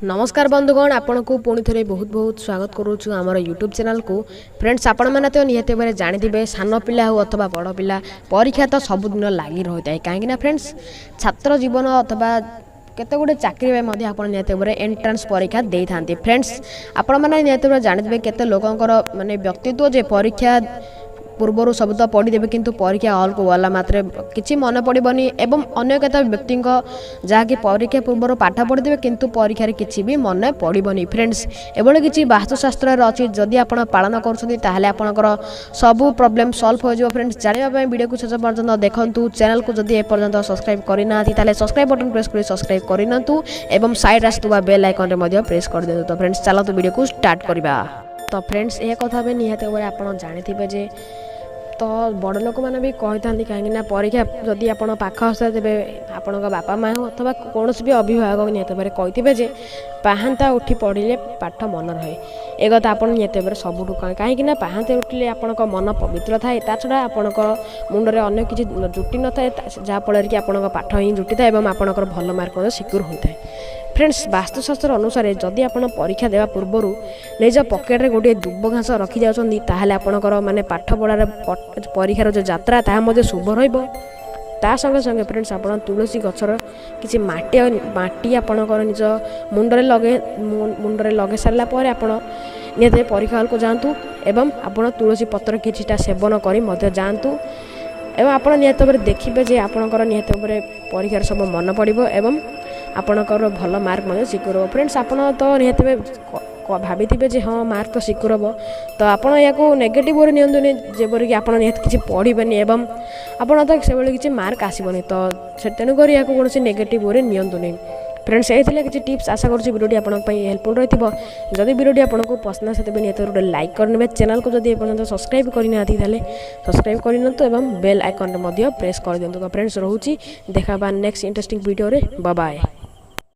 नमस्कार बंधुगण आपण को पुणी थे बहुत बहुत स्वागत करुचु आमर यूट्यूब चैनल को। फ्रेंड्स आपण मैंने तो निहत भाव जानते सान पिला हो अथवा बड़ पिला परीक्षा तो सबुदिन लगी रही है कहीं फ्रेंड्स छात्र जीवन अथवा केते गुडे चाकरी में आप निहत भाव एंट्रांस परीक्षा दे था। फ्रेंड्स आपण मैंने निहत भाव जानते केते लोकंकर माने व्यक्तित्व जे परीक्षा पूर्वर सब तो पढ़ीदेवे किंतु परीक्षा हल को गला मात्रे किसी मन पड़ोनी एवं अन्य केते व्यक्ति जहाँकि परीक्षा पूर्वर पाठ पढ़ीदेवे किंतु परीक्षा किसी भी मन पड़ोनी। फ्रेंड्स एभली किसी वास्तुशास्त्र अच्छी जदि आप पालन कर सबू प्रॉब्लम सॉल्व हो जाए। फ्रेंड्स जानापी वीडियो को शेष पर्यटन देखूँ। चैनल को जदि एपर्यंत सब्सक्राइब करना सब्सक्राइब बटन प्रेस कर सब्सक्राइब करनी एवं साइड आसुवा बेल आइकन में प्रेस कर दिखाँ। तो फ्रेंड्स चलते वीडियो को स्टार्ट करवा। तो फ्रेंड्स यह कथा भी निहत भाव आप जानते जे तो बड़ लोक मैंने भी कही था कहीं परीक्षा जदि आप पाख आसुआ देवे आपण बापा माँ हो अथवा कौन भी अभिभावक निहत भाव कही जे पाहांता उठी पढ़ले पाठ मन रहे। एक कथा आप निहत भाव सबुठ कहीं पाहांता उठिले आपण मन पवित्र थाए ता छड़ा आपण मुंडे अन्य किसी जुटी न थाए जहाँफल कि आपण पाठ ही जुटी था और आपंकर भल मार्क सिक्योर होता है। फ्रेंड्स वास्तुशास्त्र अनुसार जदि आप परीक्षा देवा पूर्वर निज पकेट में गोटे दुब घास रखी जाऊँगी ताहले आपणकर माने पाठ पढ़ार परीक्षार जो यात्रा ताहा शुभ रहिबो। ता संगे संगे फ्रेंड्स आप तुलसी गछर किसी माटी आपणकर निज मुंडरे लगे सारा पर आप निहत परीक्षा हल को जातु एवं आप तुलसी पत्र किछिटा सेवन कर जातु एवं आप निहत भाव देखिए जे आपणकर निहत भाव परीक्षार सब मन पड़ो एवं आपणकर भल मार्क सिक्योर हो। फ्रेंड्स आप तो निहत भाभी थे जे हाँ मार्क तो सिक्योर हम तो आपड़ या नेगेटिव वे नि जेपर कि आप निहत किसी पढ़े एवं आपड़ तो से किसी मार्क आसबनी तो तेणुक या कौन नेगेटिव वे नि। फ्रेंड्स ये किसी टिप्स आशा करुँच वीडियो आपंप हेल्पफुल रही है। जदि वीडियो आपको पसंद आसे तेज निहत गोटे लाइक करने चैनल को जब पर्यटन सब्सक्राइब करना सब्सक्राइब करनी एवं बेल आइकन प्रेस कर दिखाँ। तो फ्रेंड्स रोचे देखा next interesting video bye bye.